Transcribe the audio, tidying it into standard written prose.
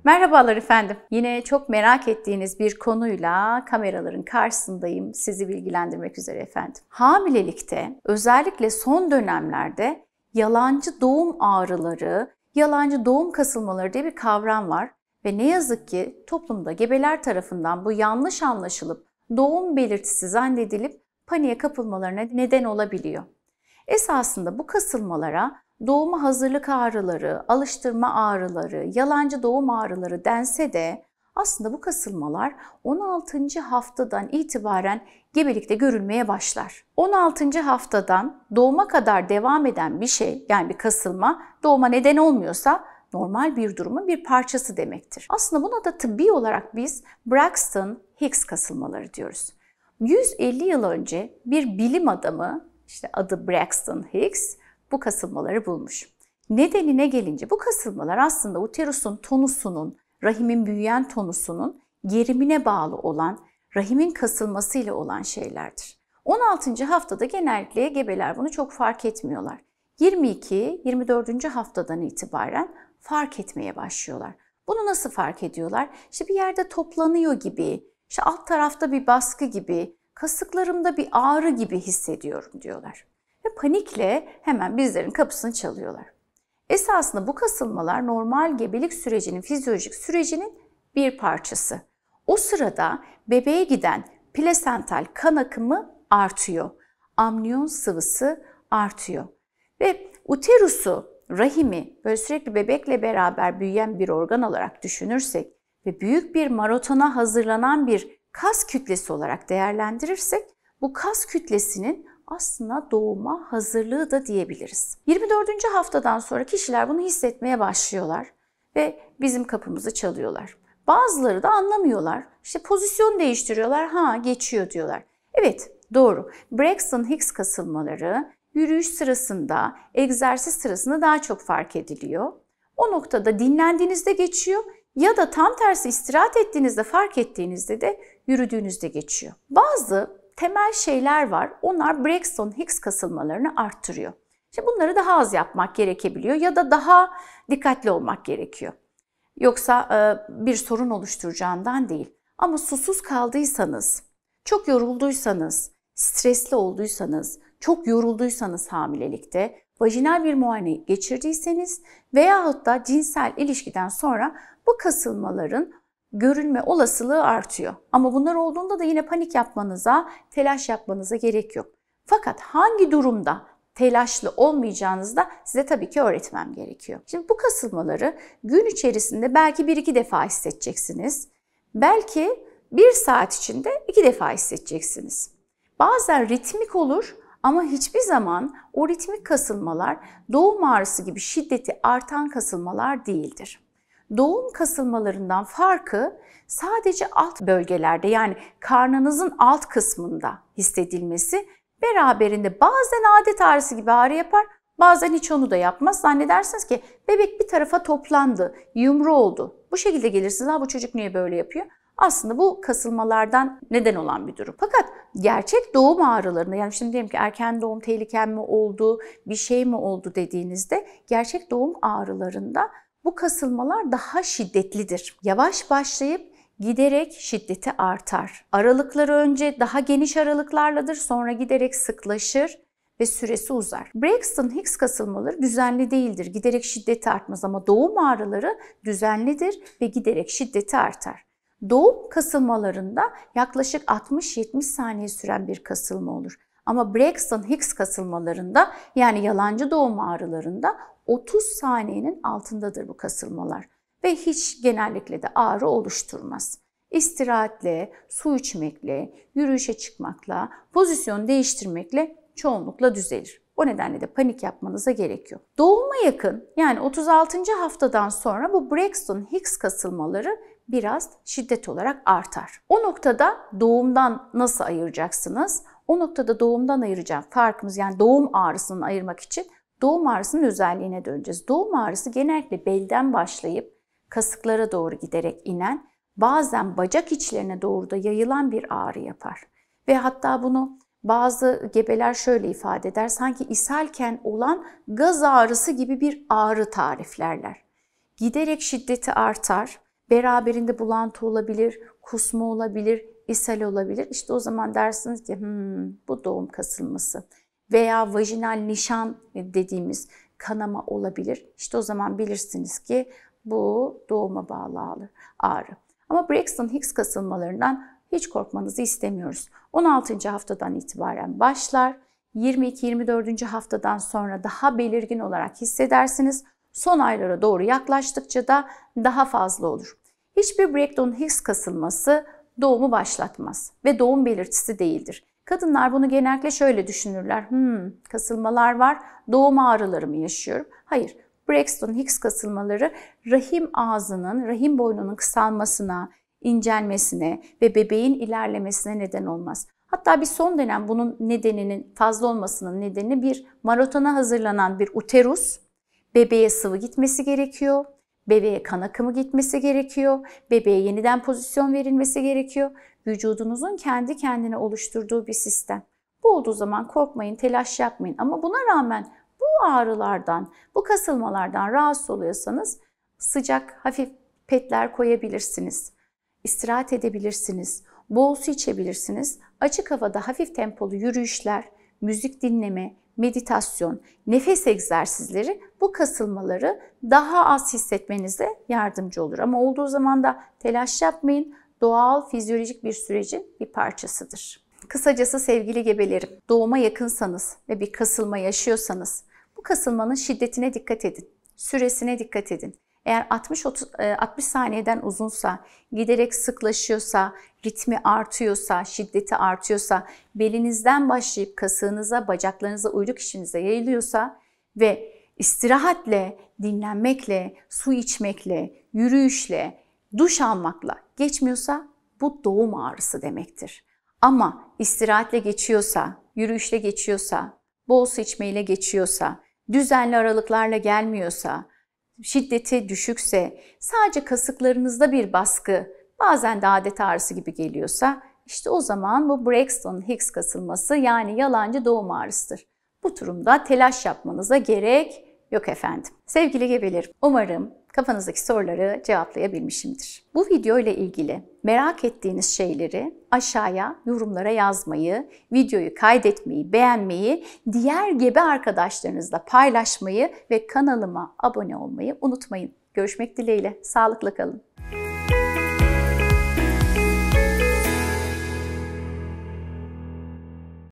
Merhabalar efendim. Yine çok merak ettiğiniz bir konuyla kameraların karşısındayım. Sizi bilgilendirmek üzere efendim. Hamilelikte özellikle son dönemlerde yalancı doğum ağrıları, yalancı doğum kasılmaları diye bir kavram var. Ve ne yazık ki toplumda gebeler tarafından bu yanlış anlaşılıp doğum belirtisi zannedilip paniğe kapılmalarına neden olabiliyor. Esasında bu kasılmalara doğuma hazırlık ağrıları, alıştırma ağrıları, yalancı doğum ağrıları dense de aslında bu kasılmalar 16. haftadan itibaren gebelikte görülmeye başlar. 16. haftadan doğuma kadar devam eden bir şey, yani bir kasılma, doğuma neden olmuyorsa normal bir durumun bir parçası demektir. Aslında buna da tıbbi olarak biz Braxton-Hicks kasılmaları diyoruz. 150 yıl önce bir bilim adamı, işte adı Braxton Hicks, bu kasılmaları bulmuş. Nedenine gelince bu kasılmalar aslında uterusun tonusunun, rahimin büyüyen tonusunun gerimine bağlı olan, rahimin kasılmasıyla olan şeylerdir. 16. haftada genellikle gebeler bunu çok fark etmiyorlar. 22-24. haftadan itibaren fark etmeye başlıyorlar. Bunu nasıl fark ediyorlar? İşte bir yerde toplanıyor gibi, işte alt tarafta bir baskı gibi, kasıklarımda bir ağrı gibi hissediyorum diyorlar. Ve panikle hemen bizlerin kapısını çalıyorlar. Esasında bu kasılmalar normal gebelik sürecinin, fizyolojik sürecinin bir parçası. O sırada bebeğe giden plasental kan akımı artıyor. Amniyon sıvısı artıyor. Ve uterusu, rahimi böyle sürekli bebekle beraber büyüyen bir organ olarak düşünürsek ve büyük bir maratona hazırlanan bir kas kütlesi olarak değerlendirirsek bu kas kütlesinin aslında doğuma hazırlığı da diyebiliriz. 24. haftadan sonra kişiler bunu hissetmeye başlıyorlar ve bizim kapımızı çalıyorlar. Bazıları da anlamıyorlar. İşte pozisyon değiştiriyorlar, geçiyor diyorlar. Evet, doğru. Braxton-Hicks kasılmaları yürüyüş sırasında, egzersiz sırasında daha çok fark ediliyor. O noktada dinlendiğinizde geçiyor ya da tam tersi istirahat ettiğinizde, fark ettiğinizde de yürüdüğünüzde geçiyor. Bazı temel şeyler var. Onlar Braxton-Hicks kasılmalarını arttırıyor. İşte bunları daha az yapmak gerekebiliyor ya da daha dikkatli olmak gerekiyor. Yoksa bir sorun oluşturacağından değil. Ama susuz kaldıysanız, çok yorulduysanız, stresli olduysanız, çok yorulduysanız hamilelikte, vajinal bir muayene geçirdiyseniz veyahut da cinsel ilişkiden sonra bu kasılmaların görülme olasılığı artıyor. Ama bunlar olduğunda da yine panik yapmanıza, telaş yapmanıza gerek yok. Fakat hangi durumda telaşlı olmayacağınızı da size tabii ki öğretmem gerekiyor. Şimdi bu kasılmaları gün içerisinde belki 1-2 defa hissedeceksiniz. Belki 1 saat içinde 2 defa hissedeceksiniz. Bazen ritmik olur ama hiçbir zaman o ritmik kasılmalar doğum ağrısı gibi şiddeti artan kasılmalar değildir. Doğum kasılmalarından farkı sadece alt bölgelerde, yani karnınızın alt kısmında hissedilmesi, beraberinde bazen adet ağrısı gibi ağrı yapar, bazen hiç onu da yapmaz. Zannedersiniz ki bebek bir tarafa toplandı, yumru oldu. Bu şekilde gelirsiniz, bu çocuk niye böyle yapıyor? Aslında bu kasılmalardan neden olan bir durum. Fakat gerçek doğum ağrılarında, yani şimdi diyelim ki erken doğum tehlikem mi oldu, bir şey mi oldu dediğinizde, gerçek doğum ağrılarında bu kasılmalar daha şiddetlidir. Yavaş başlayıp giderek şiddeti artar. Aralıkları önce daha geniş aralıklarladır, sonra giderek sıklaşır ve süresi uzar. Braxton-Hicks kasılmaları düzenli değildir. Giderek şiddeti artmaz ama doğum ağrıları düzenlidir ve giderek şiddeti artar. Doğum kasılmalarında yaklaşık 60-70 saniye süren bir kasılma olur. Ama Braxton-Hicks kasılmalarında, yani yalancı doğum ağrılarında 30 saniyenin altındadır bu kasılmalar ve hiç genellikle de ağrı oluşturmaz. İstirahatle, su içmekle, yürüyüşe çıkmakla, pozisyon değiştirmekle çoğunlukla düzelir. O nedenle de panik yapmanıza gerek yok. Doğuma yakın, yani 36. haftadan sonra bu Braxton-Hicks kasılmaları biraz şiddet olarak artar. O noktada doğumdan nasıl ayıracaksınız? O noktada doğumdan ayıracağım farkımız, yani doğum ağrısını ayırmak için doğum ağrısının özelliğine döneceğiz. Doğum ağrısı genellikle belden başlayıp kasıklara doğru giderek inen, bazen bacak içlerine doğru da yayılan bir ağrı yapar. Ve hatta bunu bazı gebeler şöyle ifade eder, sanki ishalken olan gaz ağrısı gibi bir ağrı tariflerler. Giderek şiddeti artar Beraberinde bulantı olabilir, kusma olabilir, ishal olabilir. İşte o zaman dersiniz ki bu doğum kasılması. Veya vajinal nişan dediğimiz kanama olabilir. İşte o zaman bilirsiniz ki bu doğuma bağlı ağrı. Ama Braxton Hicks kasılmalarından hiç korkmanızı istemiyoruz. 16. haftadan itibaren başlar. 22-24. haftadan sonra daha belirgin olarak hissedersiniz. Son aylara doğru yaklaştıkça da daha fazla olur. Hiçbir Braxton Hicks kasılması doğumu başlatmaz ve doğum belirtisi değildir. Kadınlar bunu genellikle şöyle düşünürler. Kasılmalar var, doğum ağrıları mı yaşıyorum? Hayır, Braxton Hicks kasılmaları rahim ağzının, rahim boynunun kısalmasına, incelmesine ve bebeğin ilerlemesine neden olmaz. Hatta bir son dönem bunun nedeninin fazla olmasının nedeni bir maratona hazırlanan bir uterus, bebeğe sıvı gitmesi gerekiyor, bebeğe kan akımı gitmesi gerekiyor, bebeğe yeniden pozisyon verilmesi gerekiyor. Vücudunuzun kendi kendine oluşturduğu bir sistem. Bu olduğu zaman korkmayın, telaş yapmayın. Ama buna rağmen bu ağrılardan, bu kasılmalardan rahatsız oluyorsanız sıcak, hafif petler koyabilirsiniz. İstirahat edebilirsiniz. Bol su içebilirsiniz. Açık havada hafif tempolu yürüyüşler, müzik dinleme, meditasyon, nefes egzersizleri bu kasılmaları daha az hissetmenize yardımcı olur. Ama olduğu zaman da telaş yapmayın. Doğal, fizyolojik bir sürecin bir parçasıdır. Kısacası sevgili gebelerim, doğuma yakınsanız ve bir kasılma yaşıyorsanız bu kasılmanın şiddetine dikkat edin, süresine dikkat edin. Eğer 60 saniyeden uzunsa, giderek sıklaşıyorsa, ritmi artıyorsa, şiddeti artıyorsa, belinizden başlayıp kasığınıza, bacaklarınıza, uyluk içinize yayılıyorsa ve istirahatle, dinlenmekle, su içmekle, yürüyüşle, duş almakla geçmiyorsa bu doğum ağrısı demektir. Ama istirahatle geçiyorsa, yürüyüşle geçiyorsa, bol su içmeyle geçiyorsa, düzenli aralıklarla gelmiyorsa, şiddeti düşükse, sadece kasıklarınızda bir baskı, bazen de adet ağrısı gibi geliyorsa, işte o zaman bu Braxton Hicks kasılması yani yalancı doğum ağrısıdır. Bu durumda telaş yapmanıza gerek yok efendim. Sevgili gebelerim, umarım kafanızdaki soruları cevaplayabilmişimdir. Bu video ile ilgili merak ettiğiniz şeyleri aşağıya yorumlara yazmayı, videoyu kaydetmeyi, beğenmeyi, diğer gebe arkadaşlarınızla paylaşmayı ve kanalıma abone olmayı unutmayın. Görüşmek dileğiyle. Sağlıkla kalın.